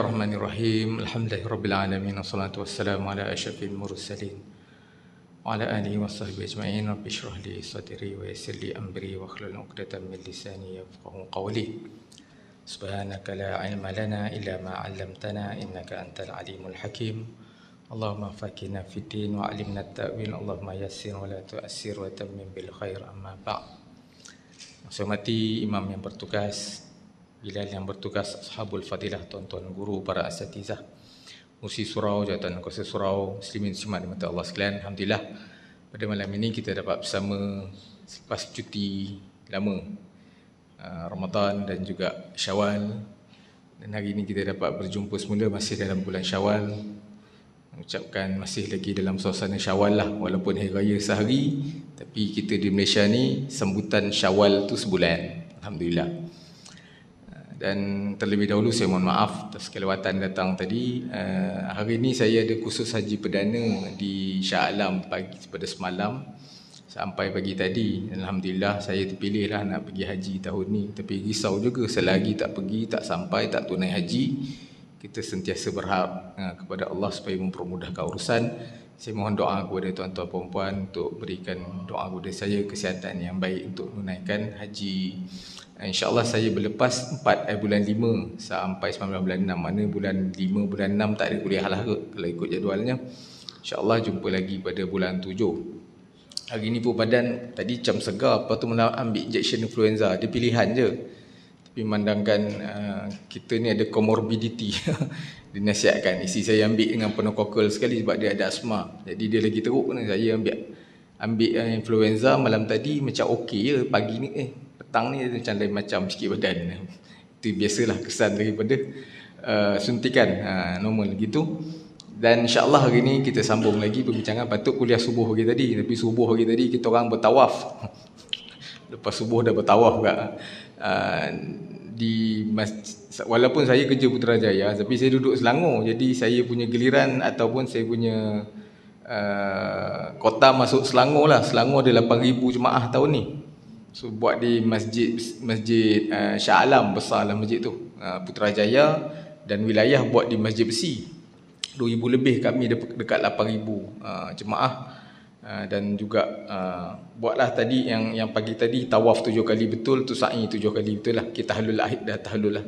Bismillahirrahmanirrahim. Alhamdulillahirabbil alamin wassalatu wassalamu ala asyrafil mursalin wa ala alihi washabbihi ajma'in. Rabbi shrah li sadri wa yassir li amri wa hlul 'uqdatam min lisani yafqahu qawli. Subhanaka la ilma lana illa ma 'allamtana innaka antal alimul hakim. Allahumma faqihna fid din wa 'allimna at-ta'wil. Allahumma yassir wa la tu'assir wa tammim bil khair. Amma ba'd. Saya hormati imam yang bertugas, Bilal yang bertugas, ashabul fadilah, tuan-tuan guru, para asatizah, Musi Surau, Jawatan Kuasa Surau, muslimin muslimat dimata Allah sekalian. Alhamdulillah, pada malam ini kita dapat bersama selepas cuti lama Ramadan dan juga Syawal. Dan hari ini kita dapat berjumpa semula masih dalam bulan Syawal. Mengucapkan masih lagi dalam suasana Syawal lah, walaupun hari raya sehari, tapi kita di Malaysia ni sambutan Syawal tu sebulan. Alhamdulillah. Dan terlebih dahulu saya mohon maaf atas kelewatan datang tadi. Hari ini saya ada kursus haji perdana di Shah Alam pagi pada semalam sampai pagi tadi. Alhamdulillah saya terpilih lah nak pergi haji tahun ni. Tapi risau juga selagi tak pergi, tak sampai, tak tunai haji. Kita sentiasa berharap kepada Allah supaya mempermudahkan urusan. Saya mohon doa kepada tuan-tuan perempuan untuk berikan doa kepada saya kesihatan yang baik untuk menunaikan haji. InsyaAllah saya berlepas 4 bulan 5 sampai 19 bulan 6. Mana bulan 5, bulan 6 tak ada kuliah lah kalau ikut jadualnya. InsyaAllah jumpa lagi pada bulan 7. Hari ni pun badan tadi macam segar, lepas tu ambil injection influenza. Dia pilihan je. Tapi memandangkan kita ni ada comorbidity. Dinasihatkan isi saya ambil dengan pneumococcal sekali sebab dia ada asma. Jadi dia lagi teruk ni. Saya ambil influenza malam tadi macam okey je. Pagi ni petang ni macam lain macam sikit badan. Itu biasalah kesan daripada suntikan, normal gitu. Dan insyaAllah hari ni kita sambung lagi perbincangan. Patut kuliah subuh hari tadi, tapi subuh hari tadi kita orang bertawaf. Lepas subuh dah bertawaf kat di walaupun saya kerja Putrajaya, tapi saya duduk Selangor. Jadi saya punya giliran ataupun saya punya kota masuk Selangor lah. Selangor ada 8,000 jemaah tahun ni. So buat di masjid Shah Alam, besar lah masjid tu, Putrajaya, dan wilayah buat di Masjid Besi. 2,000 lebih, kami dekat 8,000 jemaah. Dan juga buatlah tadi yang pagi tadi tawaf 7 kali betul, tu sa'i 7 kali betul lah. Kita tahlul ahid dah tahlul lah.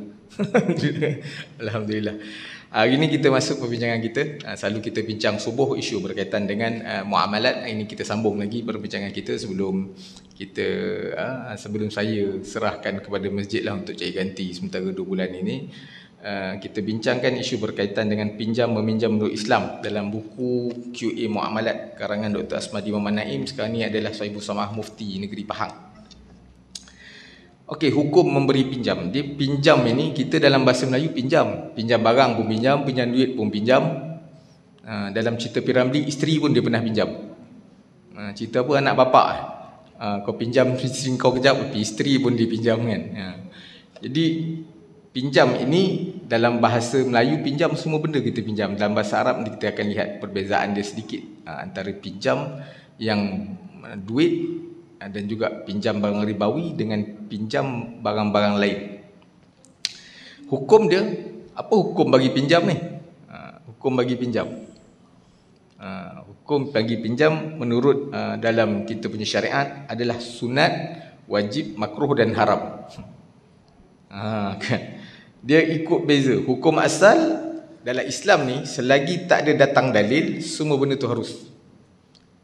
Alhamdulillah. Hari ini kita masuk perbincangan kita. Selalu kita bincang subuh isu berkaitan dengan muamalat. Hari ini kita sambung lagi perbincangan kita sebelum saya serahkan kepada masjid lah untuk cari ganti sementara 2 bulan ini. Kita bincangkan isu berkaitan dengan pinjam meminjam menurut Islam dalam buku QA Muamalat karangan Dr. Asmadi Muhammad Naim. Sekarang ni adalah Sahibul Samah Mufti Negeri Pahang. Okey, hukum memberi pinjam. Dia pinjam ini kita dalam bahasa Melayu pinjam. Pinjam barang pun pinjam, pinjam duit pun pinjam. Dalam cerita Piramli, isteri pun dia pernah pinjam. Cerita apa, anak bapak. Kau pinjam isteri kau kejap, tapi isteri pun dipinjam kan. Jadi pinjam ini dalam bahasa Melayu, pinjam semua benda kita pinjam. Dalam bahasa Arab kita akan lihat perbezaan dia sedikit antara pinjam yang duit dan juga pinjam barang ribawi dengan pinjam barang-barang lain. Hukum dia, apa hukum bagi pinjam ni? Hukum bagi pinjam. Hukum bagi pinjam menurut dalam kita punya syariat adalah sunat, wajib, makruh dan haram. Kan? Dia ikut beza. Hukum asal dalam Islam ni, selagi tak ada datang dalil, semua benda tu harus.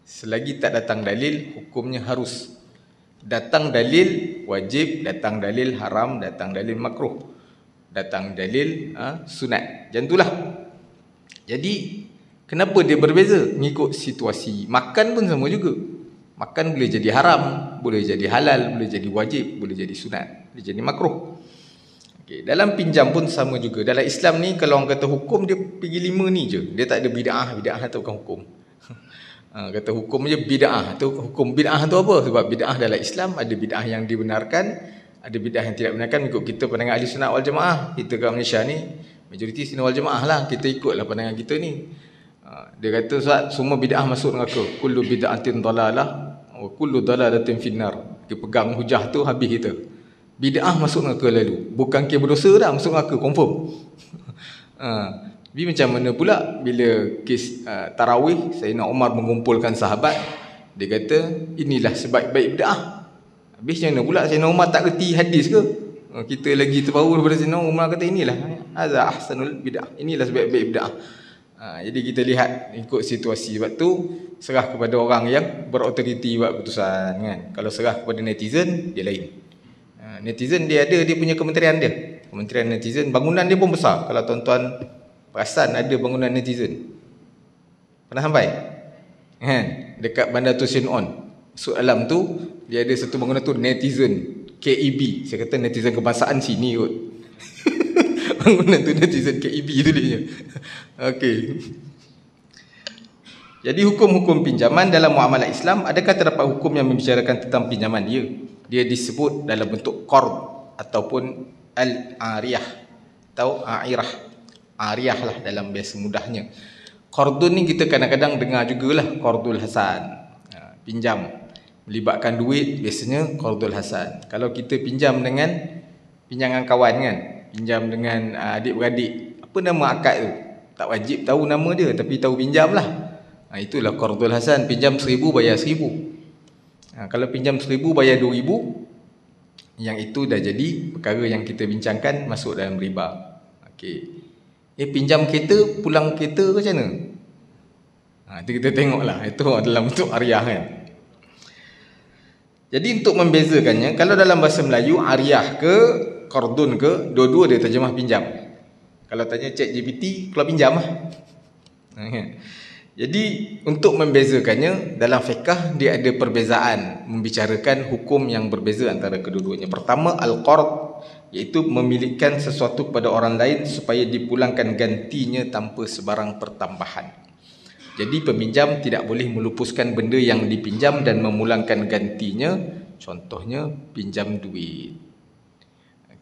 Selagi tak datang dalil, hukumnya harus. Datang dalil wajib, datang dalil haram, datang dalil makruh, datang dalil sunat. Macam itulah. Jadi kenapa dia berbeza? Mengikut situasi. Makan pun sama juga. Makan boleh jadi haram, boleh jadi halal, boleh jadi wajib, boleh jadi sunat, boleh jadi makruh. Okay. Dalam pinjam pun sama juga. Dalam Islam ni kalau orang kata hukum, dia pergi 5 ni je. Dia tak ada bid'ah. Bid'ah tu bukan hukum. Kata hukum je bid'ah. Tu hukum bid'ah tu apa? Sebab bid'ah dalam Islam ada bid'ah yang dibenarkan, ada bid'ah yang tidak dibenarkan. Ikut kita pandangan ahli sunnah wal jamaah. Kita kat Malaysia ni majoriti sunnah wal jamaah lah. Kita ikutlah pandangan kita ni. Dia kata Ustaz, semua bid'ah masuk neraka. Kullu bid'atin dalalah wa kullu dalalatin finnar. Dia pegang hujah tu, habis kita. Bid'ah masuk neraka lalu. Bukan kira berdosa dah, masuk neraka confirm. Tapi macam mana pula bila kes tarawih, Sayyidina Umar mengumpulkan sahabat, dia kata inilah sebaik-baik bid'ah. Habis macam mana pula Sayyidina Umar tak reti hadis ke? Kita lagi terbaru daripada Sayyidina Umar kata inilah hadza ahsanul bid'ah, inilah sebaik-baik bid'ah. Jadi kita lihat ikut situasi. Sebab tu serah kepada orang yang berautoriti buat keputusan kan. Kalau serah kepada netizen dia lain. Netizen dia ada dia punya kementerian dia. Kementerian netizen, bangunan dia pun besar. Kalau tuan-tuan perasan ada bangunan netizen. Pernah sampai? Kan? Dekat Bandar Tusin On. Masuk alam tu dia ada satu bangunan tu netizen KEB. Saya kata netizen kebangsaan sini kot. Bangunan tu netizen KEB tu dia. Okey. Jadi hukum-hukum pinjaman dalam muamalah Islam, adakah terdapat hukum yang membicarakan tentang pinjaman dia? Dia disebut dalam bentuk qard ataupun al-ariyah atau airah. Ariyah lah dalam biasa mudahnya. Qardun ni kita kadang-kadang dengar jugalah, qardul hasan. Pinjam melibatkan duit, biasanya qardul hasan. Kalau kita pinjam dengan pinjangan kawan kan, pinjam dengan adik-beradik, apa nama akad tu? Tak wajib tahu nama dia, tapi tahu pinjam lah. Itulah qardul hasan, pinjam 1,000 bayar 1,000. Kalau pinjam 1,000 bayar 2,000, yang itu dah jadi perkara yang kita bincangkan masuk dalam riba. Okey. Pinjam kereta, pulang kereta ke macam mana? Itu kita tengoklah. Itu dalam bentuk ariyah kan. Jadi untuk membezakannya, kalau dalam bahasa Melayu ariyah ke qardun ke, dua-dua dia terjemah pinjam. Kalau tanya ChatGPT, kalau pinjam lah. Jadi untuk membezakannya, dalam fiqh dia ada perbezaan membicarakan hukum yang berbeza antara kedua-duanya. Pertama, al-qard, iaitu memilikan sesuatu kepada orang lain supaya dipulangkan gantinya tanpa sebarang pertambahan. Jadi peminjam tidak boleh melupuskan benda yang dipinjam dan memulangkan gantinya. Contohnya pinjam duit.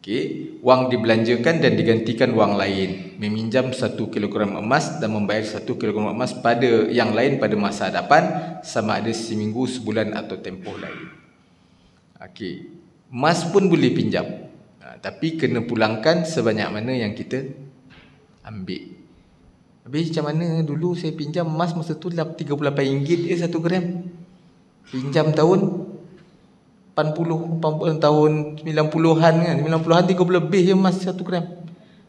Okey, wang dibelanjakan dan digantikan wang lain. Meminjam 1 kilogram emas dan membayar 1 kilogram emas pada yang lain pada masa hadapan, sama ada seminggu, sebulan atau tempoh lain. Okey, emas pun boleh pinjam. Tapi kena pulangkan sebanyak mana yang kita ambil. Habis macam mana dulu saya pinjam emas masa tu RM38 je 1 gram. Pinjam tahun 80 tahun 90-an kan. 90-an 30 lebih je emas 1 gram.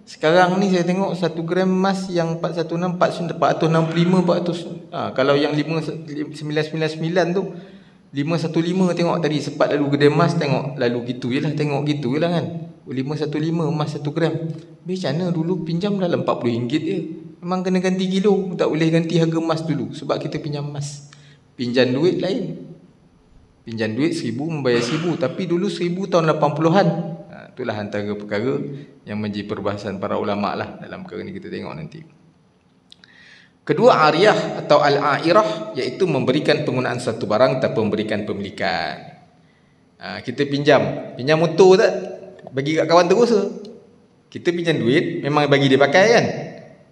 Sekarang ni saya tengok 1 gram emas yang 416, 465, 400. Kalau yang 5999 tu 515 tengok tadi sempat lalu kedai emas tengok lalu gitu je lah, tengok gitu je lah kan. 515 emas 1 gram. Macam mana dulu pinjam dalam RM40 je. Memang kena ganti kilo, tak boleh ganti harga emas dulu sebab kita pinjam emas. Pinjam duit lain. Pinjam duit 1,000 membayar 1,000, tapi dulu 1,000 tahun 80-an. Itulah antara perkara yang menjadi perbahasan para ulama lah dalam perkara ni, kita tengok nanti. Kedua, ariyah atau al-airah, iaitu memberikan penggunaan satu barang tanpa memberikan pemilikan. Kita pinjam motor tak? Bagi kat kawan terus ke? Kita pinjam duit, memang bagi dia pakai kan?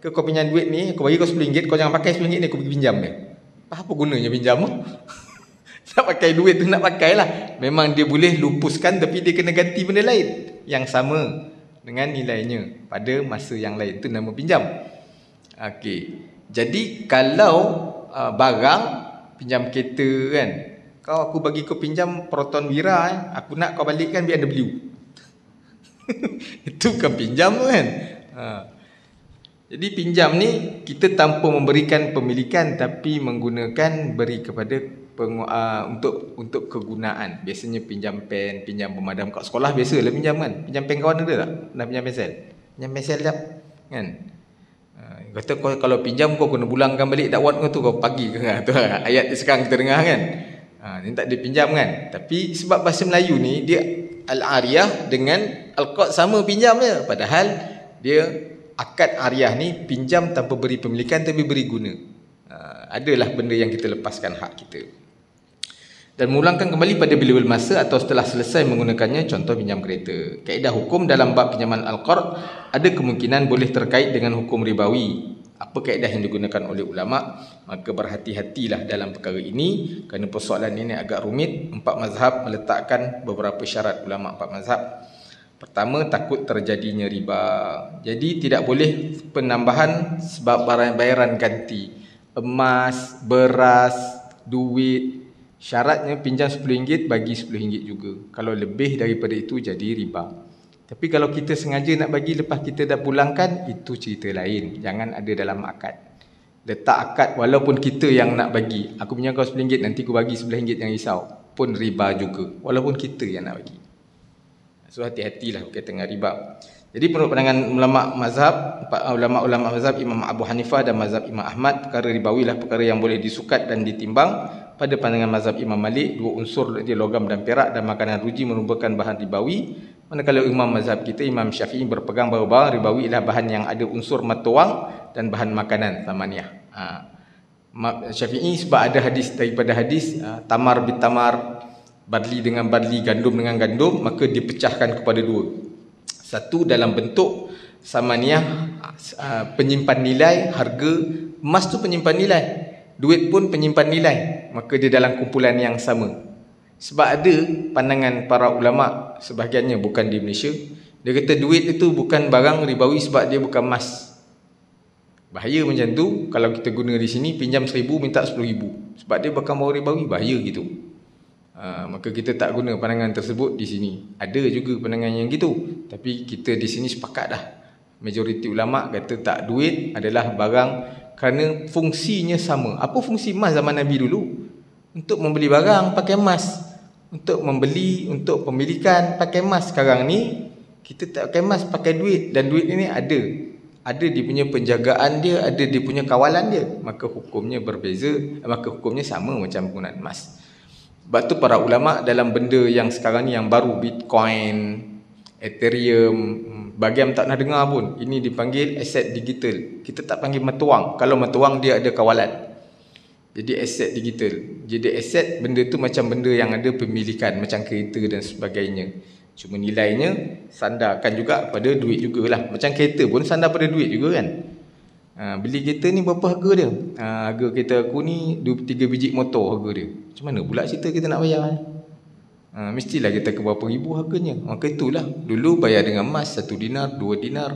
Kau pinjam duit ni, aku bagi kau RM10, kau jangan pakai RM10 ni, aku pergi pinjam dia. Apa gunanya pinjam? Nak pakai duit tu nak pakai lah. Memang dia boleh lupuskan, tapi dia kena ganti benda lain yang sama dengan nilainya pada masa yang lain. Itu nama pinjam. Okey. Jadi kalau barang, pinjam kereta kan, aku bagi kau pinjam Proton Wira, aku nak kau balikkan BMW. Itu bukan pinjam tu kan. Jadi pinjam ni kita tanpa memberikan pemilikan, tapi menggunakan beri kepada untuk kegunaan. Biasanya pinjam pen, pinjam pemadam kat sekolah biasalah pinjam kan. Pinjam pen kawan ada tak? Nak pinjam pensel? Pinjam pensel jap kan. Kata kalau pinjam kau kena pulangkan balik dakwat kau tu, kau pagi ke tu ayat sekarang kita dengar kan. Ni tak dipinjam kan. Tapi sebab bahasa Melayu ni dia al-ariyah dengan al-qard sama pinjam je, padahal dia akad ariyah ni pinjam tanpa beri pemilikan tapi beri guna. Adalah benda yang kita lepaskan hak kita. Dan memulangkan kembali pada bila masa atau setelah selesai menggunakannya, contoh pinjam kereta. Kaedah hukum dalam bab pinjaman al-qard ada kemungkinan boleh terkait dengan hukum ribawi. Apa kaedah yang digunakan oleh ulama? Maka berhati-hatilah dalam perkara ini, kerana persoalan ini agak rumit. 4 mazhab meletakkan beberapa syarat, ulama 4 mazhab. Pertama, takut terjadinya riba. Jadi tidak boleh penambahan sebab barang bayaran ganti. Emas, beras, duit. Syaratnya pinjam RM10 bagi RM10 juga. Kalau lebih daripada itu jadi riba. Tapi kalau kita sengaja nak bagi lepas kita dah pulangkan, itu cerita lain. Jangan ada dalam akad. Letak akad walaupun kita yang nak bagi. Aku pinjam kau RM10, nanti aku bagi RM11, jangan risau. Pun riba juga. Walaupun kita yang nak bagi. So hati-hatilah berkaitan dengan riba. Jadi menurut pandangan ulama mazhab, ulama-ulama mazhab Imam Abu Hanifah dan mazhab Imam Ahmad, perkara ribawi lah perkara yang boleh disukat dan ditimbang. Pada pandangan mazhab Imam Malik, dua unsur dia logam dan perak dan makanan ruji merupakan bahan ribawi. Manakala imam mazhab kita, Imam Syafi'i, berpegang bahawa bahan ribawi ialah bahan yang ada unsur matuang dan bahan makanan thamaniyah. Syafi'i sebab ada hadis daripada hadis tamar bitamar, badli dengan badli, gandum dengan gandum, maka dipecahkan kepada dua. Satu dalam bentuk samaniyah, penyimpan nilai, harga. Emas tu penyimpan nilai, duit pun penyimpan nilai, maka dia dalam kumpulan yang sama. Sebab ada pandangan para ulama, sebahagiannya bukan di Malaysia, dia kata duit itu bukan barang ribawi sebab dia bukan emas. Bahaya macam tu. Kalau kita guna di sini, pinjam RM1,000 minta RM10,000 sebab dia bukan barang ribawi, bahaya gitu. Maka kita tak guna pandangan tersebut di sini. Ada juga pandangan yang gitu, tapi kita di sini sepakat dah. Majoriti ulama kata tak, duit adalah barang kerana fungsinya sama. Apa fungsi emas zaman Nabi dulu? Untuk membeli barang pakai emas, untuk membeli, untuk pemilikan pakai emas. Sekarang ni kita tak pakai emas, pakai duit. Dan duit ini ada dia punya penjagaan dia, ada dia punya kawalan dia. Maka hukumnya berbeza, maka hukumnya sama macam penggunaan emas. Sebab tu para ulama dalam benda yang sekarang ni yang baru, Bitcoin, Ethereum, bagi yang tak pernah dengar pun, ini dipanggil aset digital. Kita tak panggil metuang. Kalau metuang dia ada kawalan. Jadi aset digital. Jadi aset, benda tu macam benda yang ada pemilikan, macam kereta dan sebagainya. Cuma nilainya sandarkan juga pada duit jugalah. Macam kereta pun sandar pada duit juga kan. Beli kereta ni berapa harga dia? Harga kereta aku ni 2-3 biji motor harga dia. Macam mana pula cerita kita nak bayar? Mestilah kita ke berapa ribu harganya. Maka itulah, dulu bayar dengan emas 1 dinar, 2 dinar.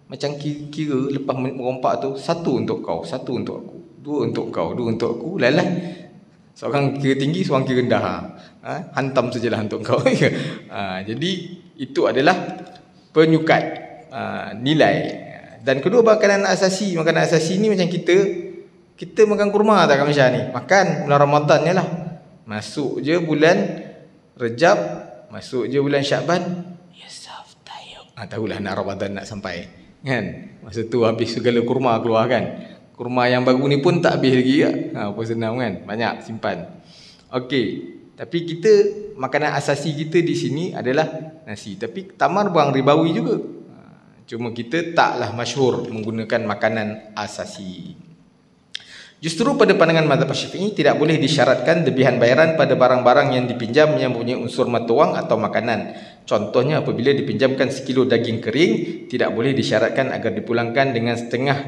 Macam kira lepas merompak tu, 1 untuk kau, 1 untuk aku, 2 untuk kau, 2 untuk aku. Lalah, seorang kira tinggi, seorang kira rendah. Hantam sajalah untuk kau. Jadi itu adalah penyukat nilai. Dan kedua, makanan asasi. Makanan asasi ni macam kita makan kurma tak kat Malaysia ni? Makan bulan Ramadan je lah. Masuk je bulan Rejab, masuk je bulan Syakban, Yusuf Tayyub. Tahulah nak Ramadan nak sampai kan. Masa tu habis segala kurma keluar kan. Kurma yang baru ni pun tak habis lagi kan. Apa senang kan, banyak simpan. Okey, tapi kita makanan asasi kita di sini adalah nasi. Tapi tamar barang ribawi juga. Cuma kita taklah masyhur menggunakan makanan asasi. Justru pada pandangan mazhab Syafi'i tidak boleh disyaratkan lebihan bayaran pada barang-barang yang dipinjam yang mempunyai unsur matuang atau makanan. Contohnya apabila dipinjamkan sekilo daging kering, tidak boleh disyaratkan agar dipulangkan dengan setengah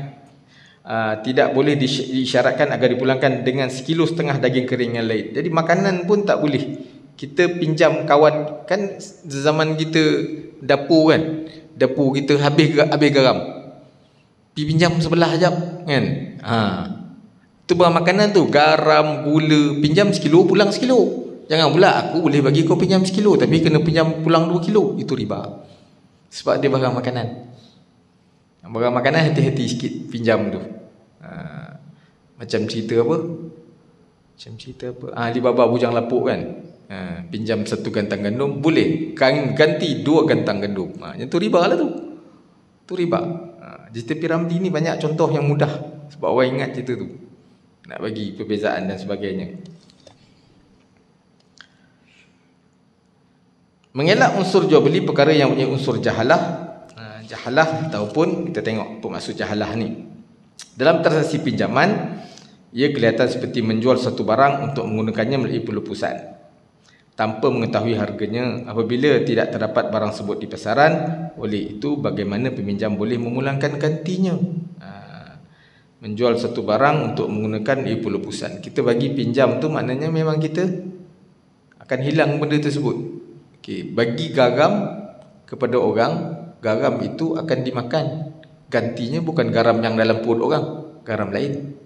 tidak boleh disyaratkan agar dipulangkan dengan sekilo setengah daging kering yang lain. Jadi makanan pun tak boleh. Kita pinjam kawan kan, zaman kita dapur kan. Dapur kita habis garam. Pergi pinjam sebelah jap kan. Tu barang makanan tu, garam, gula, pinjam sekilo, pulang sekilo. Jangan pula aku boleh bagi kau pinjam sekilo tapi kena pinjam pulang 2 kilo. Itu riba. Sebab dia barang makanan. Barang makanan hati-hati sikit pinjam tu. Macam cerita apa? Alibaba bujang lapuk kan. Pinjam 1 gantang gandum, boleh ganti 2 gantang gandum. Yang tu riba lah tu. Tu riba. Cerita Piramli ni banyak contoh yang mudah. Sebab orang ingat cerita tu, nak bagi perbezaan dan sebagainya. Mengelak unsur jual beli perkara yang punya unsur jahalah. Jahalah ataupun kita tengok apa maksud jahalah ni. Dalam transaksi pinjaman, ia kelihatan seperti menjual satu barang untuk menggunakannya melalui pelupusan tanpa mengetahui harganya. Apabila tidak terdapat barang tersebut di pasaran, oleh itu bagaimana peminjam boleh memulangkan gantinya? Menjual satu barang untuk menggunakan pelupusan. Kita bagi pinjam tu maknanya memang kita akan hilang benda tersebut. Okey, bagi garam kepada orang, garam itu akan dimakan. Gantinya bukan garam yang dalam perut orang, garam lain.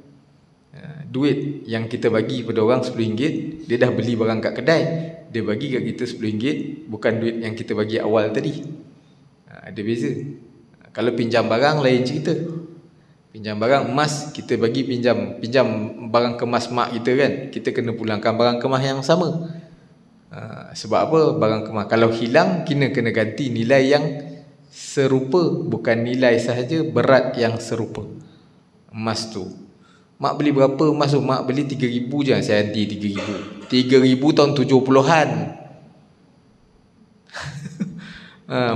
Duit yang kita bagi pada orang RM10, dia dah beli barang kat kedai, dia bagi kat kita RM10, bukan duit yang kita bagi awal tadi. Ada beza. Kalau pinjam barang lain cerita. Pinjam barang emas, kita bagi pinjam barang kemas mak kita kan, kita kena pulangkan barang kemas yang sama. Sebab apa? Barang kemas kalau hilang, kena ganti nilai yang serupa, bukan nilai sahaja, berat yang serupa. Emas tu, mak beli berapa emas tu? Mak beli 3,000 je, saya ganti 3,000. 3,000 tahun 70-an.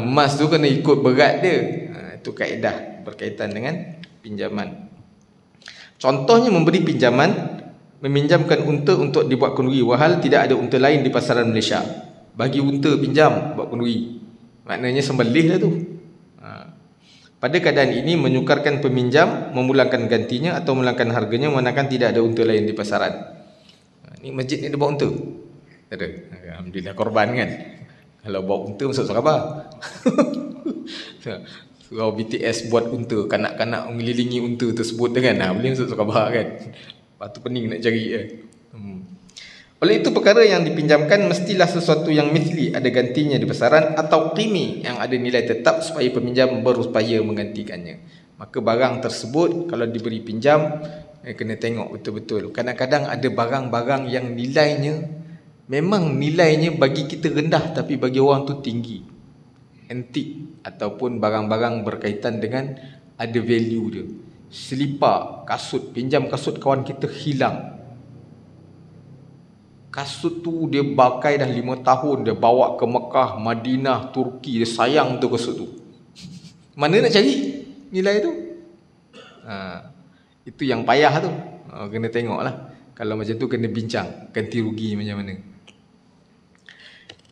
Emas tu kena ikut berat dia. Itu kaedah berkaitan dengan pinjaman. Contohnya memberi pinjaman, meminjamkan unta untuk dibuat kenduri, walhal tidak ada unta lain di pasaran Malaysia. Bagi unta pinjam buat kenduri, maknanya sembelih lah tu. Pada keadaan ini menyukarkan peminjam memulangkan gantinya atau memulangkan harganya manakan tidak ada unta lain di pasaran. Ni masjid ni ada bawa unta? Ada. Alhamdulillah, korban kan. Kalau bawa unta masuk sahabat. Surau BTS buat unta, kanak-kanak mengelilingi unta tersebut kan. Boleh masuk sahabat kan. Lepas tu pening nak cari kan. Oleh itu perkara yang dipinjamkan mestilah sesuatu yang mithli, ada gantinya di pasaran, atau qimi yang ada nilai tetap supaya peminjam berupaya menggantikannya. Maka barang tersebut kalau diberi pinjam, kena tengok betul-betul. Kadang-kadang ada barang-barang yang nilainya memang nilainya bagi kita rendah tapi bagi orang tu tinggi. Antik ataupun barang-barang berkaitan dengan ada value dia. Selipar, kasut, pinjam kasut kawan kita hilang. Kasut tu dia pakai dah 5 tahun, dia bawa ke Mekah, Madinah, Turki, dia sayang tu kasut tu. Mana nak cari nilai tu? Itu yang payah tu. Kena tengok lah. Kalau macam tu kena bincang ganti rugi macam mana.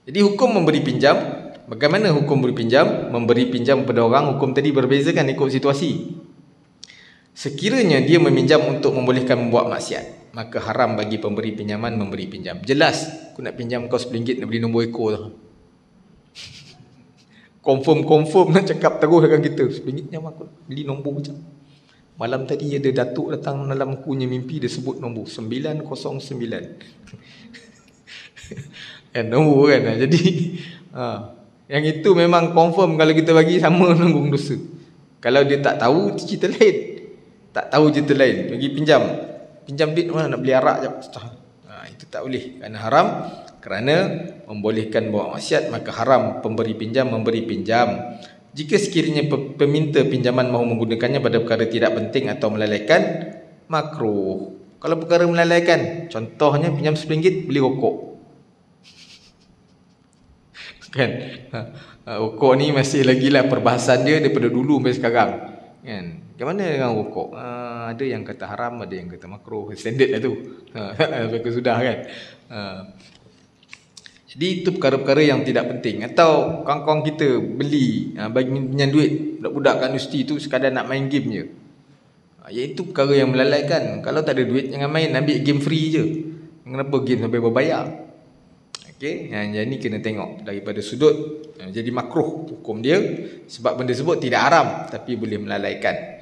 Jadi hukum memberi pinjam, bagaimana hukum beri pinjam? Memberi pinjam kepada orang, hukum tadi berbeza kan ikut situasi. Sekiranya dia meminjam untuk membolehkan membuat maksiat, maka haram bagi pemberi pinjaman memberi pinjam. Jelas, aku nak pinjam kau RM10 nak beli nombor ekor tu. Confirm nak cakap terus dengan kita. RM10 jam aku beli nombor macam. Malam tadi ada datuk datang dalam aku punya mimpi, dia sebut nombor 909. Kan nombor kan. Jadi yang itu memang confirm kalau kita bagi sama nanggung dosa. Kalau dia tak tahu cerita lain. Tak tahu cerita lain, bagi pinjam duit mana nak beli arak je. Itu tak boleh, kerana haram, kerana membolehkan buat maksiat, maka haram pemberi pinjam memberi pinjam. Jika sekiranya peminta pinjaman mahu menggunakannya pada perkara tidak penting atau melalaikan, makruh. Kalau perkara melalaikan, contohnya pinjam RM10 beli rokok. Kan? Rokok ni masih lagi lah perbahasan dia daripada dulu sampai sekarang. Kan? Bagaimana dengan rokok? Ada yang kata haram, ada yang kata makruh. Standard lah tu. Sampai sudah kan. Jadi itu perkara-perkara yang tidak penting. Atau kawan-kawan kita beli, bagi pinjam duit budak-budak kat universiti tu sekadar nak main game je. Iaitu perkara yang melalaikan. Kalau tak ada duit, jangan main, ambil game free je. Kenapa game sampai berbayar? Okay? Yang ni kena tengok daripada sudut. Jadi makruh hukum dia, sebab benda tersebut tidak haram tapi boleh melalaikan.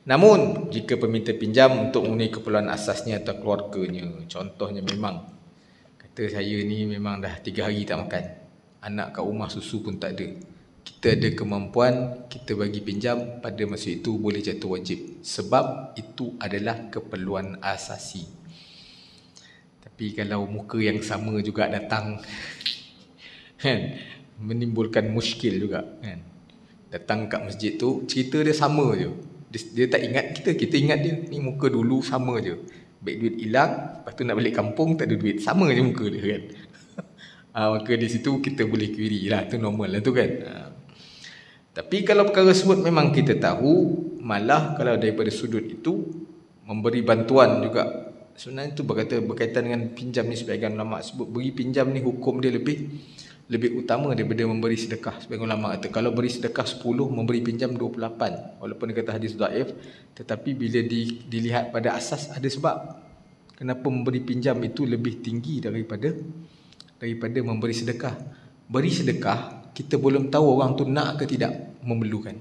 Namun jika peminta pinjam untuk memenuhi keperluan asasnya atau keluarganya, contohnya memang kata saya ni memang dah 3 hari tak makan, anak kat rumah susu pun tak ada, kita ada kemampuan, kita bagi pinjam, pada masa itu boleh jatuh wajib, sebab itu adalah keperluan asasi. Tapi kalau muka yang sama juga datang kan, menimbulkan muskil juga kan. Datang kat masjid tu, cerita dia sama je. Dia tak ingat kita ingat dia. Ni muka dulu sama je. Baik duit hilang, lepas tu nak balik kampung tak ada duit, sama je muka dia kan. Maka di situ kita boleh query lah, tu normal lah tu kan. Tapi kalau perkara tersebut memang kita tahu, malah kalau daripada sudut itu memberi bantuan juga. Sebenarnya itu berkaitan dengan pinjam ni, sebahagian ulama sebut beri pinjam ni hukum dia lebih utama daripada memberi sedekah. Sebagian ulama kata kalau beri sedekah 10, memberi pinjam 28. Walaupun dia kata hadis dhaif, tetapi bila dilihat pada asas ada sebab kenapa memberi pinjam itu lebih tinggi daripada memberi sedekah. Beri sedekah kita belum tahu orang tu nak ke tidak memerlukan.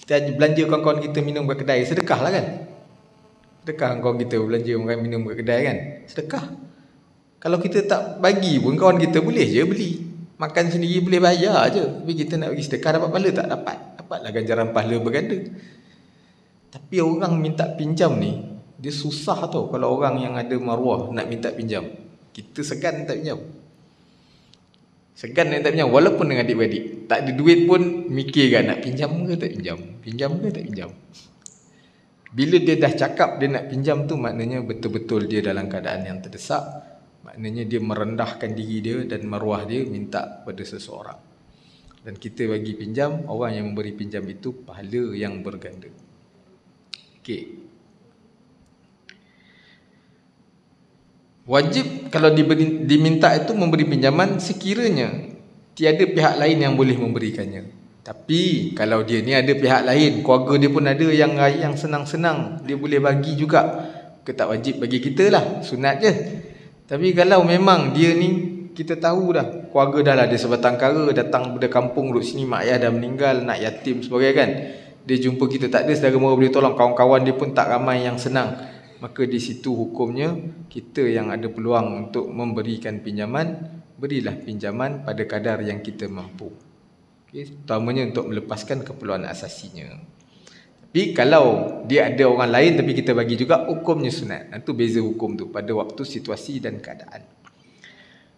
Kita belanja kawan-kawan kita minum kat kedai, sedekah lah kan. Sedekah kawan kita belanja minum kat kedai kan, sedekah. Kalau kita tak bagi pun, kawan kita boleh je beli, makan sendiri boleh bayar je. Tapi kita nak bagi sedekah, dapat pahala tak? Dapatlah ganjaran pahala berganda. Tapi orang minta pinjam ni, dia susah tau. Kalau orang yang ada maruah nak minta pinjam, kita segan tak pinjam. Segan nak minta pinjam, walaupun dengan adik-beradik. Tak ada duit pun mikir kan, nak pinjam ke tak pinjam, pinjam ke tak pinjam. Bila dia dah cakap dia nak pinjam tu, maknanya betul-betul dia dalam keadaan yang terdesak. Maknanya dia merendahkan diri dia dan maruah dia, minta pada seseorang. Dan kita bagi pinjam, orang yang memberi pinjam itu pahala yang berganda. Okey. Wajib kalau diminta itu memberi pinjaman sekiranya tiada pihak lain yang boleh memberikannya. Tapi kalau dia ni ada pihak lain, keluarga dia pun ada yang senang-senang, dia boleh bagi juga, kita tak wajib bagi kita lah, sunat je. Tapi kalau memang dia ni, kita tahu dah, keluarga dah lah ada sebatang kara, datang dari kampung duduk sini, mak ayah dah meninggal, nak yatim sebagainya kan, dia jumpa kita tak ada saudara mara boleh tolong, kawan-kawan dia pun tak ramai yang senang, maka di situ hukumnya kita yang ada peluang untuk memberikan pinjaman, berilah pinjaman pada kadar yang kita mampu. Okay, terutamanya untuk melepaskan keperluan asasinya. Tapi kalau dia ada orang lain tapi kita bagi juga, hukumnya sunat. Itu beza hukum tu pada waktu, situasi dan keadaan.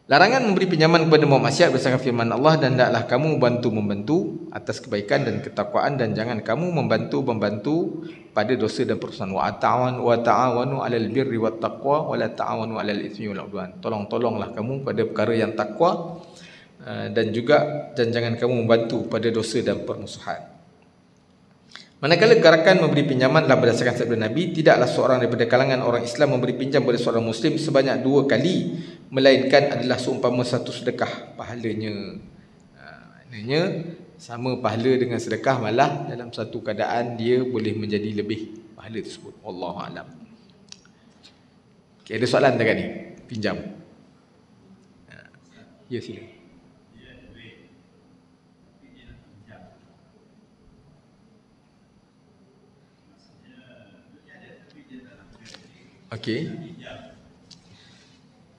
Larangan memberi pinjaman kepada maksiat berdasarkan firman Allah, dan hendaklah kamu membantu atas kebaikan dan ketakwaan, dan jangan kamu membantu pada dosa dan permusuhan. Wa ta'awanu 'alal birri wat taqwa wa la ta'awanu 'alal itsmi wal 'udwan. Tolonglah kamu pada perkara yang takwa, dan jangan kamu membantu pada dosa dan permusuhan. Manakala gerakan memberi pinjaman adalah berdasarkan sabda Nabi, tidaklah seorang daripada kalangan orang Islam memberi pinjam pada seorang Muslim sebanyak 2 kali, melainkan adalah seumpama satu sedekah pahalanya. Maknanya sama pahala dengan sedekah, malah dalam satu keadaan dia boleh menjadi lebih pahala tersebut. Wallahu a'lam. Okay, ada soalan dekat ni? Pinjam. Ya, sila. Okey.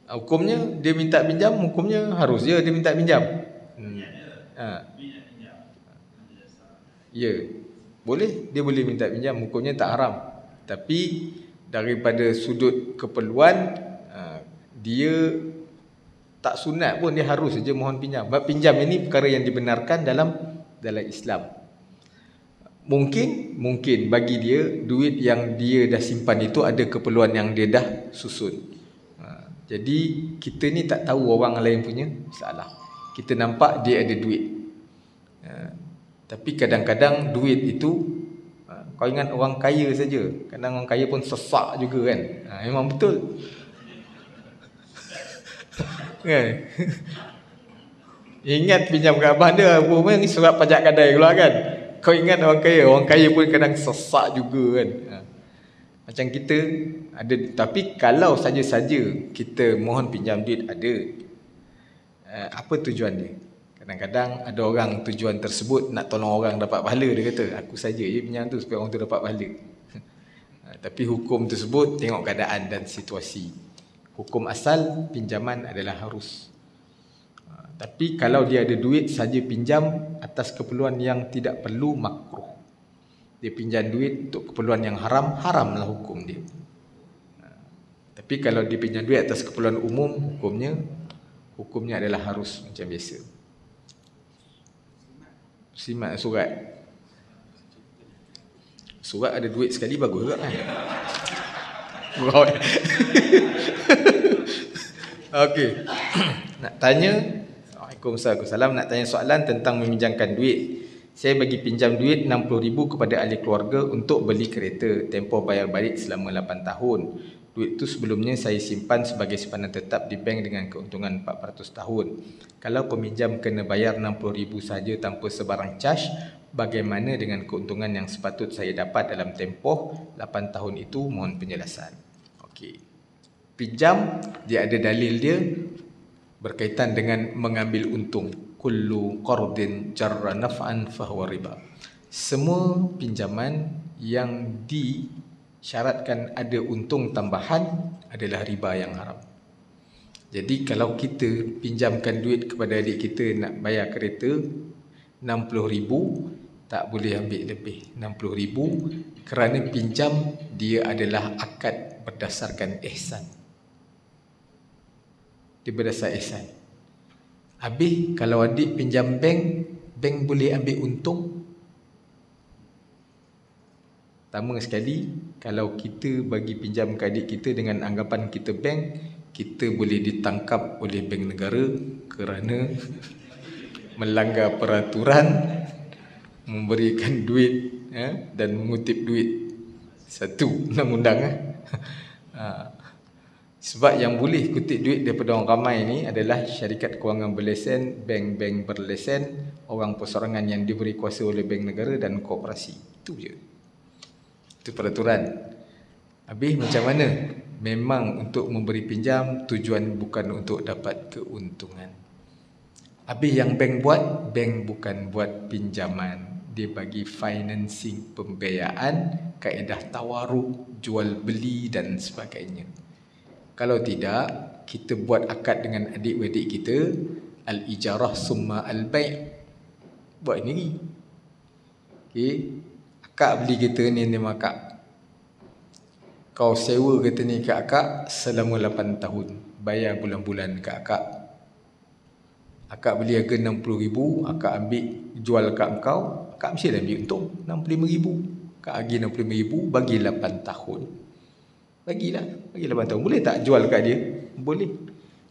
Hukumnya dia minta pinjam, hukumnya harus dia minta pinjam. Ya. Boleh, dia boleh minta pinjam, hukumnya tak haram. Tapi daripada sudut keperluan, dia tak sunat pun, dia harus saja mohon pinjam. Sebab pinjam ini perkara yang dibenarkan dalam Islam. Mungkin bagi dia, duit yang dia dah simpan itu ada keperluan yang dia dah susun. Jadi kita ni tak tahu orang lain punya masalah. Kita nampak dia ada duit, tapi kadang-kadang duit itu, kau ingat orang kaya saja, kadang orang kaya pun sesak juga kan. Memang betul kan? Ingat pinjam kat abang dia, apa ni surat pajak kedai keluar kan. Kau ingat orang kaya pun kadang sesak juga kan. Macam kita ada, tapi kalau saja-saja kita mohon pinjam duit ada, apa tujuan dia? Kadang-kadang ada orang tujuan tersebut nak tolong orang dapat pahala, dia kata aku saja je pinjam tu supaya orang tu dapat pahala. Tapi hukum tersebut tengok keadaan dan situasi. Hukum asal pinjaman adalah harus. Tapi kalau dia ada duit saja pinjam atas keperluan yang tidak perlu, makruh. Dia pinjam duit untuk keperluan yang haram, haramlah hukum dia. Tapi kalau dia pinjam duit atas keperluan umum, hukumnya adalah harus macam biasa. Simat surat. Surat ada duit sekali bagus juga kan. Okey. Nak tanya, Waalaikumsalam, nak tanya soalan tentang meminjamkan duit. Saya bagi pinjam duit 60,000 kepada ahli keluarga untuk beli kereta, tempoh bayar balik selama 8 tahun. Duit itu sebelumnya saya simpan sebagai simpanan tetap di bank dengan keuntungan 400 tahun. Kalau peminjam kena bayar 60,000 sahaja tanpa sebarang cash, bagaimana dengan keuntungan yang sepatut saya dapat dalam tempoh 8 tahun itu? Mohon penjelasan. Okey. Pinjam, dia ada dalil dia. berkaitan dengan mengambil untung. Kullu qardin jarra naf'an fahuwa riba. Semua pinjaman yang disyaratkan ada untung tambahan adalah riba yang haram. Jadi kalau kita pinjamkan duit kepada adik kita nak bayar kereta 60,000, tak boleh ambil lebih 60,000 kerana pinjam dia adalah akad berdasarkan ihsan. Dia berdasar ihsan. Habis kalau adik pinjam bank, bank boleh ambil untung. Pertama sekali, kalau kita bagi pinjam ke adik kita dengan anggapan kita bank, kita boleh ditangkap oleh bank negara kerana melanggar peraturan, memberikan duit dan mengutip duit. Satu undang-undang. Sebab yang boleh kutip duit daripada orang ramai ni adalah syarikat kewangan berlesen, bank-bank berlesen, orang perseorangan yang diberi kuasa oleh bank negara dan koperasi. Itu je. Itu peraturan. Habis macam mana? Memang untuk memberi pinjam, tujuan bukan untuk dapat keuntungan. Habis yang bank buat, bank bukan buat pinjaman. Dia bagi financing, pembiayaan, kaedah tawaruk, jual beli dan sebagainya. Kalau tidak, kita buat akad dengan adik-adik kita, al-ijarah summa al-bai'. Buat ini. Okay. Akak beli kereta ni akak. Kau sewa kereta ni ke akak selama 8 tahun. Bayar bulan-bulan ke akak. Akak beli harga 60,000, akak ambil jual kat engkau, akak mesti dah ambil untung 65,000. Akak bagi 65,000, bagi 8 tahun. Bagilah, bagi 8 tahun. Boleh tak jual kat dia? Boleh.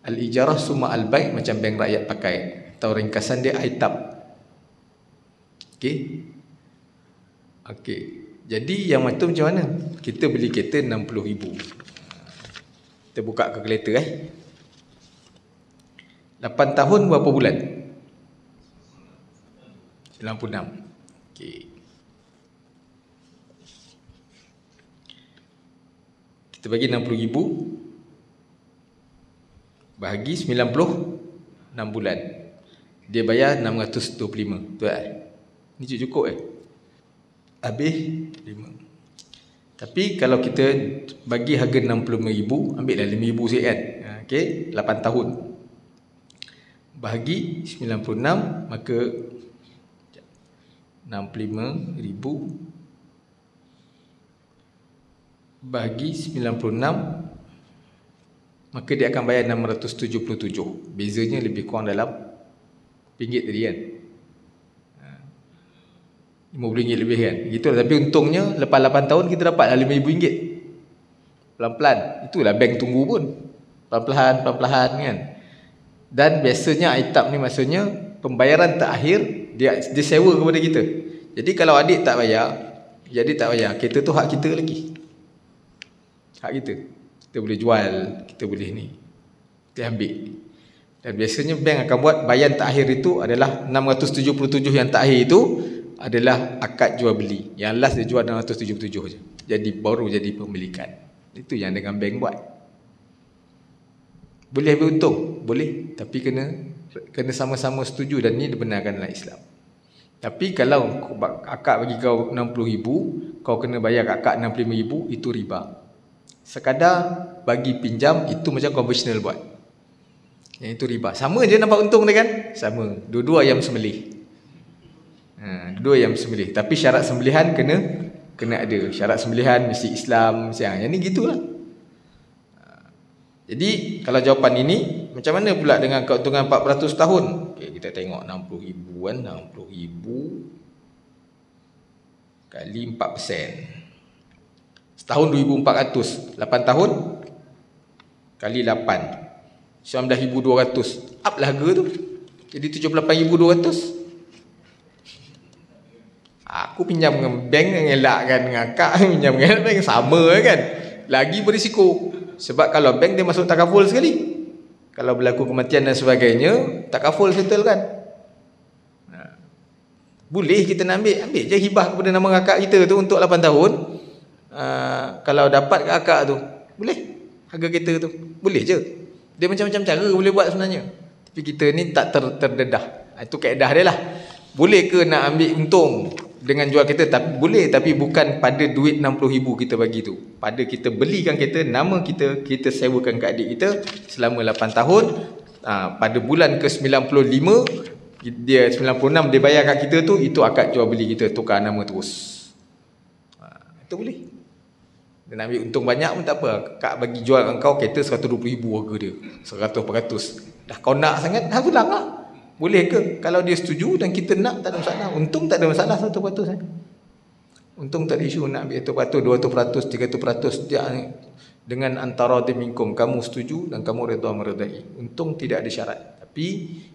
Al-ijarah summa al-bai' macam bank rakyat pakai. Atau ringkasan dia ITAP. Okey. Okey. Jadi yang macam mana? Kita beli kereta 60,000. Kita buka kalkulator 8 tahun berapa bulan? 96. Okey. Kita bagi 60,000 bahagi 96 bulan. Dia bayar 625. Betul tak? Ni cukup Habis 5. Tapi kalau kita bagi harga 65,000, ambillah 5,000 sikit kan. Okey, 8 tahun. Bahagi 96, maka 65,000 bagi 96, maka dia akan bayar 677. Bezanya lebih kurang dalam RM1 tadi kan. RM50 lebih kan. Gitulah. Tapi untungnya lepas 8 tahun kita dapatlah RM5,000. Pelan-pelan. Itulah bank tunggu pun. Pelan-pelan kan. Dan biasanya ITAP ni maksudnya pembayaran terakhir dia sewa kepada kita. Jadi kalau adik tak bayar, kereta tu hak kita lagi. Hak kita. Kita boleh jual, kita boleh ni. Kita ambil. Dan biasanya bank akan buat bayaran terakhir itu adalah 677 yang terakhir itu adalah akad jual beli. Yang last dia jual 677 je. Jadi baru jadi pemilikan. Itu yang dengan bank buat. Boleh ambil untung? Boleh. Tapi kena sama-sama setuju dan ni dibenarkan dalam Islam. Tapi kalau akak bagi kau 60,000, kau kena bayar kat akak 65,000, itu riba. Sekadar bagi pinjam itu macam konvensional buat. Yang itu riba. Sama je nampak untung dia kan? Sama. Dua-dua ayam sembelih. Dua ayam sembelih. Tapi syarat sembelihan kena ada. Syarat sembelihan mesti Islam, mesti yang ni gitulah. Jadi kalau jawapan ini, macam mana pula dengan keuntungan 400 tahun? Okay, kita tengok 60,000 kan. 60,000 kali 4%. Setahun 2,400. 8 tahun kali 8. 19,200. Up lah harga tu. Jadi 78,200. Aku pinjam dengan bank yang elakkan dengan akak, pinjam dengan bank sama kan. Lagi berisiko. Sebab kalau bank dia masuk takaful sekali. Kalau berlaku kematian dan sebagainya, takaful settle kan. Boleh kita nak ambil je hibah kepada nama akak kita tu untuk 8 tahun. Kalau dapat kat akak tu, boleh. Harga kereta tu, boleh je. Dia macam-macam cara boleh buat sebenarnya. Tapi kita ni tak terdedah. Itu kaedah dia lah. Boleh ke nak ambil untung dengan jual kereta? Tapi boleh, tapi bukan pada duit 60,000 kita bagi tu. Pada kita belikan kereta, nama kita sewakan ke adik kita selama 8 tahun. Pada bulan ke-95, dia 96 dia bayar kat kita tu, itu akad jual beli kita, tukar nama terus. Itu boleh. Dia nak ambil untung banyak pun tak apa. Kak bagi jual kat kau kereta 120,000 harga dia, 100-400. Dah kau nak sangat, dah pulang lah. Boleh ke? Kalau dia setuju dan kita nak, tak ada masalah. Untung tak ada masalah 100%. Untung tak ada isu nak ambil 100%, 200%, 300%. Dia dengan antara minkum, kamu setuju dan kamu redha meredai. Untung tidak ada syarat. Tapi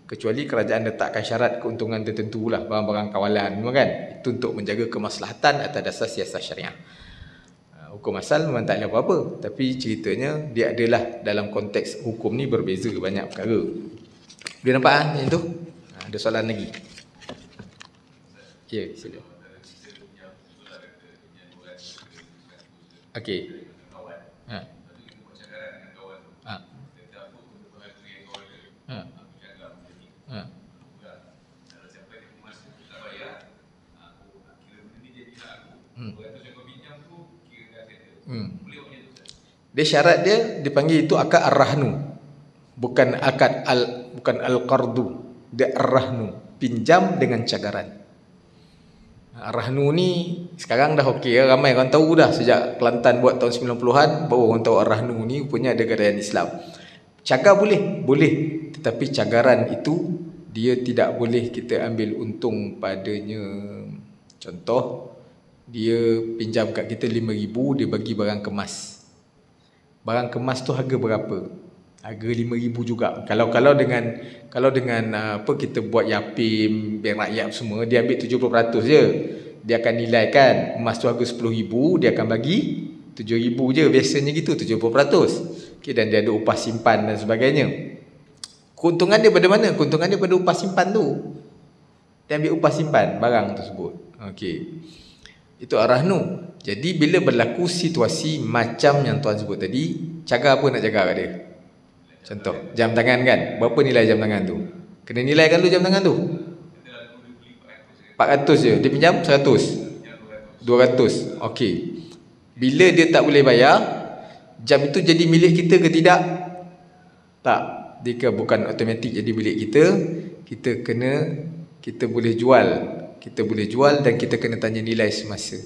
kecuali kerajaan letakkan syarat keuntungan tertentu lah, barang-barang kawalan kan. Itu untuk menjaga kemaslahatan atas dasar siasat syariah. Hukum asal memang tak ada apa-apa, tapi ceritanya dia adalah dalam konteks hukum ni berbeza banyak perkara. Dia nampak yang tu? Ada soalan lagi? Ya, sila. Okey. Dia syarat dia dipanggil itu akad ar-rahnu. Bukan akad bukan al-qardu. Dia ar-rahnu, pinjam dengan cagaran. Ar-rahnu ni sekarang dah okey, ramai orang tahu dah sejak Kelantan buat tahun 90-an, baru orang tahu ar-rahnu ni punya ada gadaian Islam. Cagar boleh, tetapi cagaran itu dia tidak boleh kita ambil untung padanya. Contoh, dia pinjam kat kita 5,000, dia bagi barang kemas. Barang kemas tu harga berapa? Harga 5,000 juga. Kalau dengan apa kita buat yapim, bank rakyat semua, dia ambil 70% je. Dia akan nilaikan emas tu harga 10,000, dia akan bagi 7,000 je. Biasanya gitu, 70%. Okay, dan dia ada upah simpan dan sebagainya. Keuntungan dia pada mana? Keuntungan dia pada upah simpan tu. Dia ambil upah simpan barang tersebut. Okey. Itu ar-rahnu. Jadi bila berlaku situasi macam yang tuan sebut tadi, cagar apa nak jaga kat dia? Contoh, jam tangan kan? Berapa nilai jam tangan tu? Kena nilaikan dulu jam tangan tu. 400 je. Dia pinjam 100. 200. Okey. Bila dia tak boleh bayar, jam itu jadi milik kita ke tidak? Tak. Dia bukan automatik jadi milik kita. Kita boleh jual. Kita boleh jual dan kita kena tanya nilai semasa.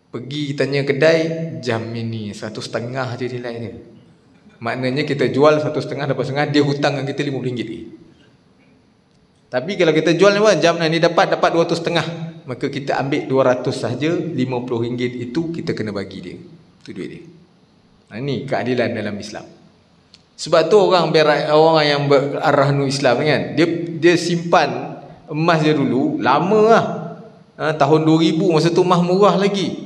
Pergi tanya kedai, jam ini 1,5 je nilainya. Maknanya kita jual 1,5, dapat setengah, dia hutang dengan kita RM50 lagi. Tapi kalau kita jual jam ni dapat 200,5, maka kita ambil 200 saja, RM50 itu kita kena bagi dia. Itu duit dia. Ini keadilan dalam Islam. Sebab tu orang yang ber-rahnu Islam kan, dia simpan emas dia dulu lama lah. Tahun 2000 masa tu emas murah lagi.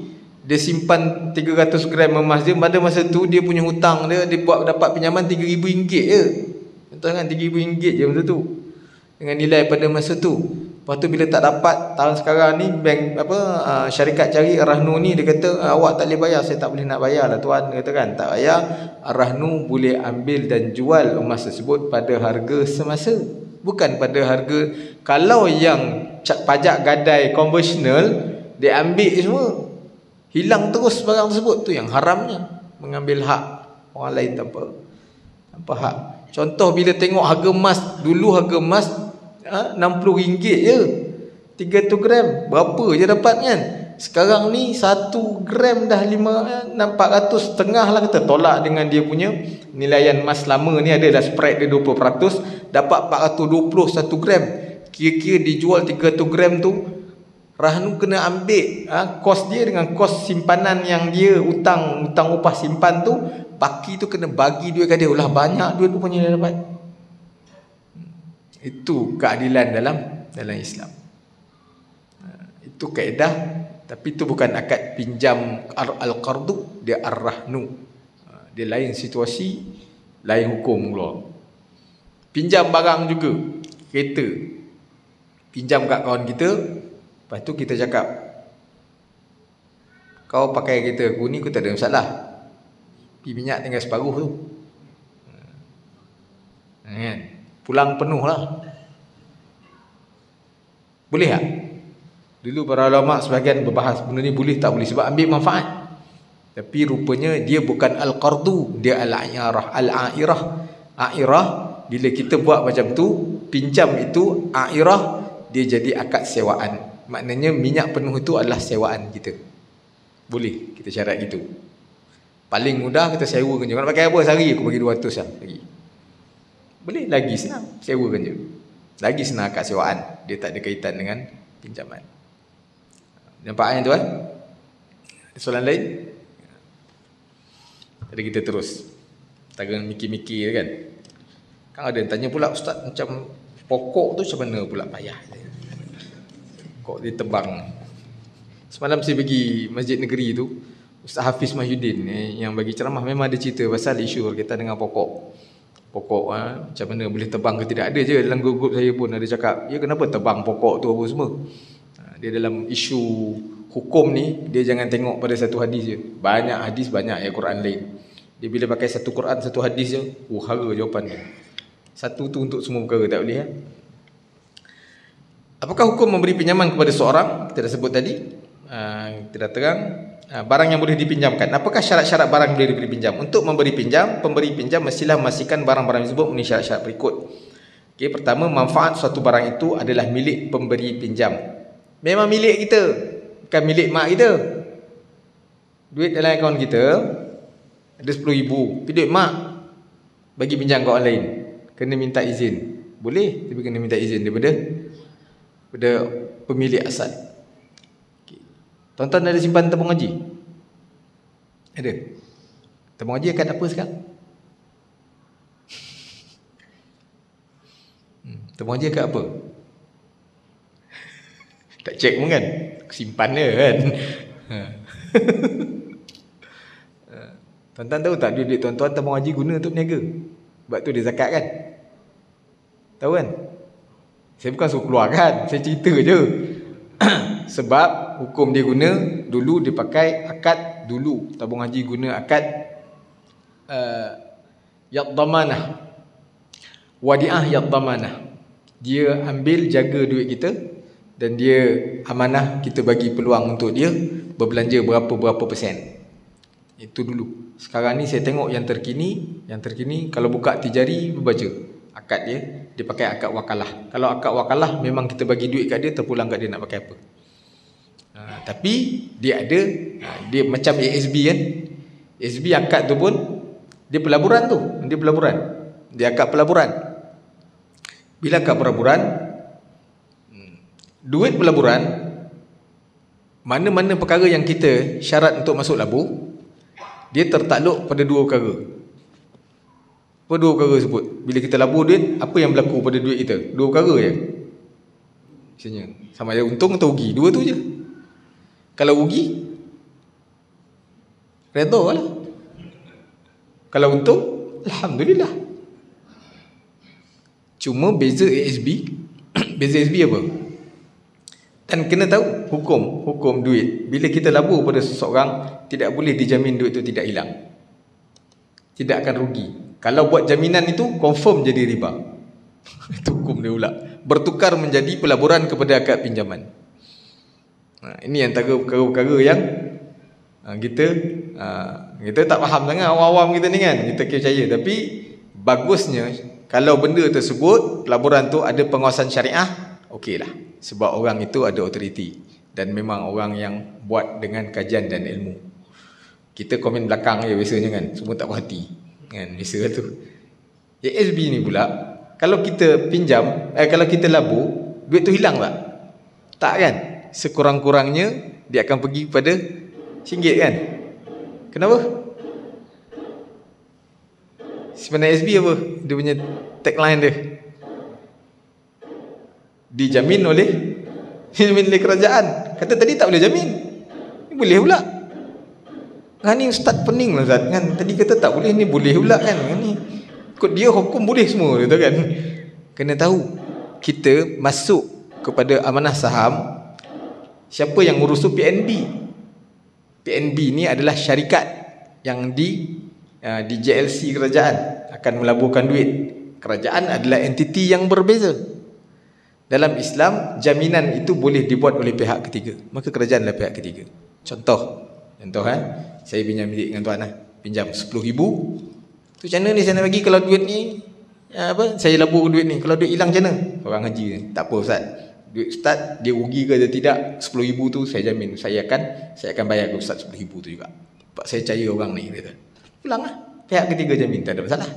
Dia simpan 300 gram emas dia. Pada masa tu dia punya hutang dia buat dapat pinjaman RM3,000 je. Contoh kan RM3,000 je masa tu. Dengan nilai pada masa tu. Lepas tu bila tak dapat tahun sekarang ni, bank syarikat cari ar-rahnu ni, dia kata awak tak boleh bayar. Saya tak boleh nak bayar lah tuan. Dia kata kan tak bayar, ar-rahnu boleh ambil dan jual emas tersebut pada harga semasa, bukan pada harga. Kalau yang pajak gadai konvensional, dia ambil semua, hilang terus barang tersebut. Tu yang haramnya, mengambil hak orang lain tanpa hak. Contoh bila tengok harga emas, dulu harga emas RM60 je 300 gram, berapa je dapat kan. Sekarang ni 1 gram dah 400 setengah lah kata. Tolak dengan dia punya nilaian emas lama ni, ada dah spread dia 20%, dapat 420 1 gram. Kira-kira dijual 300 gram tu, rahnu kena ambil kos dia dengan kos simpanan yang dia hutang upah simpan tu, baki tu kena bagi duit kat dia. Ulah banyak duit rupanya dia dapat. Itu keadilan dalam Islam. Itu kaedah, tapi itu bukan akad pinjam al-qardu, dia ar-rahnu. Dia lain situasi, lain hukum pula. Pinjam barang juga, kereta. Pinjam kat kawan kita, lepas tu kita cakap, kau pakai kereta aku ni, aku tak ada masalah. Pergi minyak tinggal separuh tu. Kan? Pulang penuh lah. Boleh tak? Dulu para ulama sebahagian berbahas benda ni boleh tak boleh sebab ambil manfaat. Tapi rupanya dia bukan al-qardu, dia al-airah. Al-airah, airah bila kita buat macam tu, pinjam itu airah, dia jadi akad sewaan. Maknanya minyak penuh itu adalah sewaan kita. Boleh kita syarat gitu. Paling mudah kita sewakan je. Kalau nak pakai apa sehari aku bagi 200 lah lagi. Boleh lagi senang, sewakan je. Lagi senang akad sewaan. Dia tak ada kaitan dengan pinjaman. Nampak yang tu kan? Ada soalan lain? Jadi kita terus. Tak kena mikir-mikir kan? Kan ada yang tanya pula, Ustaz, macam pokok tu macam mana pula payah? Pokok dia tebang. Semalam saya pergi masjid negeri tu, Ustaz Hafiz Mahyudin yang bagi ceramah memang ada cerita pasal isu berkaitan dengan pokok. Pokok macam mana boleh tebang ke tidak. Ada je dalam grup saya pun ada cakap, ya kenapa tebang pokok tu apa semua. Dia dalam isu hukum ni, dia jangan tengok pada satu hadis je. Banyak hadis, banyak ayat Quran lain. Dia bila pakai satu Quran, satu hadis je, hara jawapan dia. Satu tu untuk semua perkara, tak boleh ya? Apakah hukum memberi pinjaman kepada seorang? Kita dah sebut tadi. Kita dah terang. Barang yang boleh dipinjamkan. Apakah syarat-syarat barang boleh diberi pinjam? Untuk memberi pinjam, pemberi pinjam mestilah memastikan barang-barang tersebut memenuhi syarat-syarat berikut. Okay, pertama, manfaat suatu barang itu adalah milik pemberi pinjam. Memang milik kita, bukan milik mak kita. Duit dalam akaun kita ada 10,000, tapi duit mak bagi pinjam ke orang lain, kena minta izin. Boleh, tapi kena minta izin daripada pemilik asal. Okay. Tuan-tuan ada simpan tabung haji? Ada? Tabung haji akad apa sekarang? Tabung haji akad apa? Tak cek pun kan? Simpan dia kan? Tuan-tuan tahu tak duit tuan-tuan tabung haji guna untuk berniaga? Sebab tu dia zakat kan? Tahu kan? Saya bukan suruh keluarkan, saya cerita je. Sebab hukum dia guna, dulu dia pakai akad dulu. Tabung haji guna akad yad damanah. Wadi'ah yad damanah. Dia ambil jaga duit kita dan dia amanah, kita bagi peluang untuk dia berbelanja berapa-berapa persen. Itu dulu. Sekarang ni saya tengok yang terkini kalau buka Tijari baca akad dia pakai akad wakalah. Kalau akad wakalah memang kita bagi duit kat dia, terpulang kat dia nak pakai apa. Tapi dia ada dia macam ASB kan. ASB akad tu pun dia pelaburan tu, dia akad pelaburan. Bila akad pelaburan, duit pelaburan, mana-mana perkara yang kita syarat untuk masuk labu, dia tertakluk pada dua perkara. Apa dua perkara sebut? Bila kita labur duit, apa yang berlaku pada duit kita? Dua perkara je. Misalnya, sama ada untung atau rugi, dua tu je. Kalau rugi, redha lah. Kalau untung, alhamdulillah. Cuma beza ASB, beza ASB apa? Dan kena tahu hukum duit. Bila kita labur pada seseorang, tidak boleh dijamin duit itu tidak hilang. Tidak akan rugi. Kalau buat jaminan itu, confirm jadi riba. Itu hukum dia pula. Bertukar menjadi pelaburan kepada akad pinjaman. Ini antara perkara-perkara yang kita tak faham sangat, awam-awam kita ni kan. Kita percaya. Tapi bagusnya, kalau benda tersebut, pelaburan tu ada pengawasan syariah, okeylah. Sebab orang itu ada autoriti dan memang orang yang buat dengan kajian dan ilmu. Kita komen belakang je biasanya kan, semua tak berhati kan, biasa tu. ASB ni pula, kalau kita pinjam, kalau kita labur, duit tu hilang tak? Tak kan? Sekurang-kurangnya dia akan pergi pada RM1 kan? Kenapa? Sebenarnya ASB apa? Dia punya tagline dia, dijamin oleh kerajaan. Kata tadi tak boleh jamin, ni boleh pula. Ni ustaz pening lah Ustaz kan, tadi kata tak boleh, ni boleh pula kan. Ni ikut dia hukum boleh semua gitu kan. Kena tahu kita masuk kepada amanah saham, siapa yang ngurus tu? PNB. PNB ni adalah syarikat yang di JLC kerajaan akan melaburkan duit. Kerajaan adalah entiti yang berbeza. Dalam Islam, jaminan itu boleh dibuat oleh pihak ketiga. Maka kerajaan adalah pihak ketiga. Contoh saya pinjam duit dengan tuan pinjam 10,000. Tu macam mana ni saya nak bagi kalau duit ni saya labur duit ni, kalau duit hilang macam mana? Orang haji ni, tak apa ustaz. Duit ustaz dia rugi ke atau tidak, 10,000 tu saya jamin saya akan bayar ke ustaz 10,000 tu juga. Sebab saya percaya orang ni kata. Pulanglah. Pihak ketiga jamin, tak ada masalah.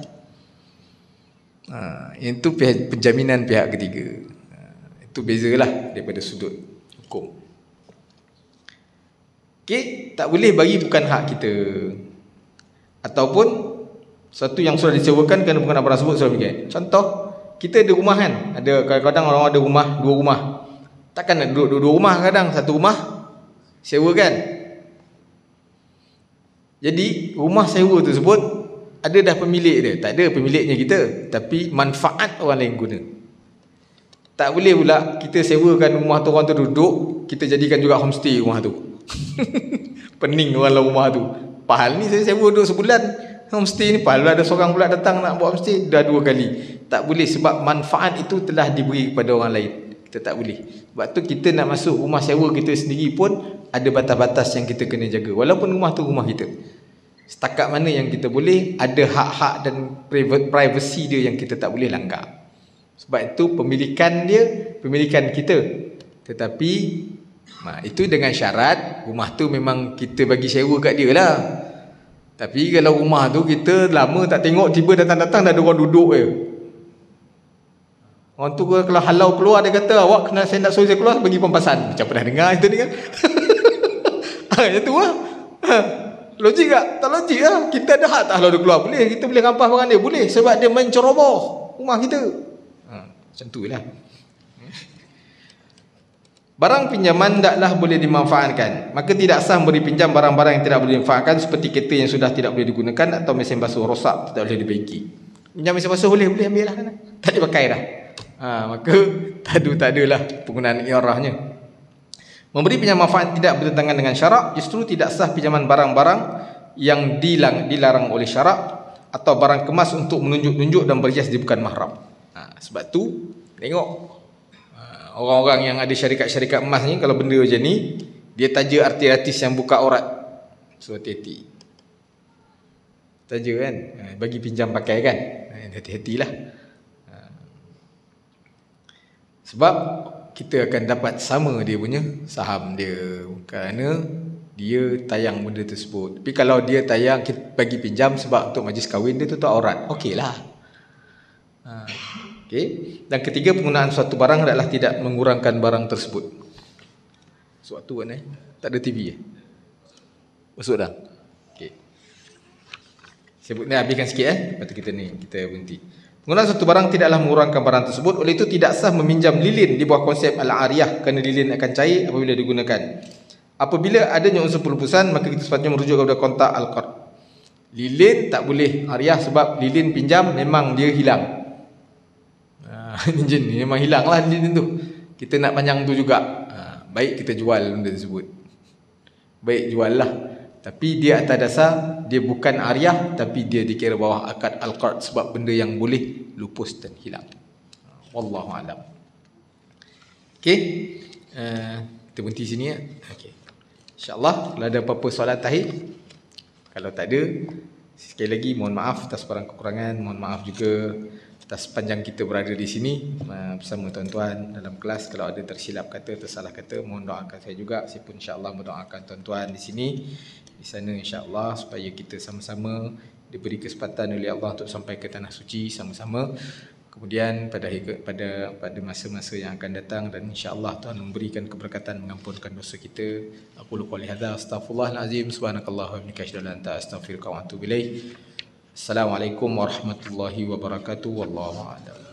Itu penjaminan pihak ketiga. Itu bezalah daripada sudut hukum. Okey, tak boleh bagi bukan hak kita. Ataupun satu yang sudah disewakan kerana bukan barang tersebut sudah mikir. Contoh, kita ada rumah kan. Ada kadang-kadang orang ada rumah, 2 rumah. Takkan nak duduk 2 rumah kadang, satu rumah sewakan. Jadi rumah sewa tersebut ada dah pemilik dia. Tak ada pemiliknya kita, tapi manfaat orang lain guna. Tak boleh pula kita sewakan rumah tu, orang tu duduk, kita jadikan juga homestay rumah tu. Pening orang dalam rumah tu. Pahal ni saya sewa duduk sebulan homestay ni, pahal ada seorang pula datang nak buat homestay, dah 2 kali. Tak boleh sebab manfaat itu telah diberi kepada orang lain. Kita tak boleh. Sebab tu kita nak masuk rumah sewa kita sendiri pun ada batas-batas yang kita kena jaga. Walaupun rumah tu rumah kita, setakat mana yang kita boleh, ada hak-hak dan privacy dia yang kita tak boleh langgar. Sebab itu pemilikan dia, pemilikan kita. Tetapi itu dengan syarat rumah tu memang kita bagi sewa kat dia lah. Tapi kalau rumah tu kita lama tak tengok, tiba datang-datang dah ada orang duduk je. Orang tu kalau halau keluar, dia kata awak kena, saya nak suruh saya keluar bagi pampasan. Macam pernah dengar itu ni kan. Macam tu lah. Logik tak? Tak logik lah. Kita ada hak tak kalau dia keluar? Boleh. Kita boleh rampas barang dia? Boleh. Sebab dia menceroboh rumah kita. Macam tu lah. Barang pinjaman taklah boleh dimanfaatkan. Maka tidak sah memberi pinjam barang-barang yang tidak boleh dimanfaatkan, seperti kereta yang sudah tidak boleh digunakan atau mesin basuh rosak, tidak boleh dibaiki. Pinjam mesin basuh boleh ambil lah kan? Tak boleh pakai dah. Maka tak adalah penggunaan iarahnya. Memberi pinjam manfaat tidak bertentangan dengan syarak. Justru tidak sah pinjaman barang-barang yang dilarang oleh syarak, atau barang kemas untuk menunjuk-nunjuk dan berhias dia bukan mahram. Sebab tu tengok orang-orang yang ada syarikat-syarikat emas ni, kalau benda macam ni dia taja artis-artis yang buka aurat. So hati-hati. Taja kan, bagi pinjam pakai kan. Hati-hatilah. Sebab kita akan dapat sama dia punya saham dia, kerana dia tayang benda tersebut. Tapi kalau dia tayang kita bagi pinjam sebab untuk majlis kahwin dia, tutup aurat, okeylah. Okay. Dan ketiga, penggunaan suatu barang adalah tidak mengurangkan barang tersebut. Suatu kan tak ada TV masuk dah. Okay. Sebut ni habiskan sikit lepas tu kita berhenti. Penggunaan suatu barang tidaklah mengurangkan barang tersebut. Oleh itu tidak sah meminjam lilin di bawah konsep al-ariyah, kerana lilin akan cair apabila digunakan. Apabila adanya unsur pelupusan, maka kita sepatutnya merujuk kepada kontak al-qard. Lilin tak boleh ariyah sebab lilin pinjam memang dia hilang. Enjin ni memang hilang lah lilin tu. Kita nak panjang tu juga. Baik kita jual benda tersebut. Baik jual lah. Tapi dia atas dasar dia bukan ariyah, tapi dia dikira bawah akad al-qard sebab benda yang boleh lupus dan hilang. Wallahu alam. Okey. Kita berhenti sini ya. Okey. InsyaAllah kalau ada apa-apa soalan tahir. Kalau tak ada, sekali lagi mohon maaf atas barang kekurangan, mohon maaf juga atas sepanjang kita berada di sini bersama tuan-tuan dalam kelas. Kalau ada tersilap kata, tersalah kata, mohon doakan saya juga. Saya pun insya-Allah mendoakan tuan-tuan di sini, di sana insya-Allah, supaya kita sama-sama diberi kesempatan oleh Allah untuk sampai ke tanah suci sama-sama. Kemudian pada masa-masa yang akan datang, dan insya-Allah Tuhan memberikan keberkatan, mengampunkan dosa kita. Aqulu qouli hadza astaghfirullahalazim, subhanakallahumma wa bihamdika asyhadu an la ilaha illa anta astaghfiruka wa atubu ilaik. Assalamualaikum warahmatullahi wabarakatuh. Wallahu a'lam.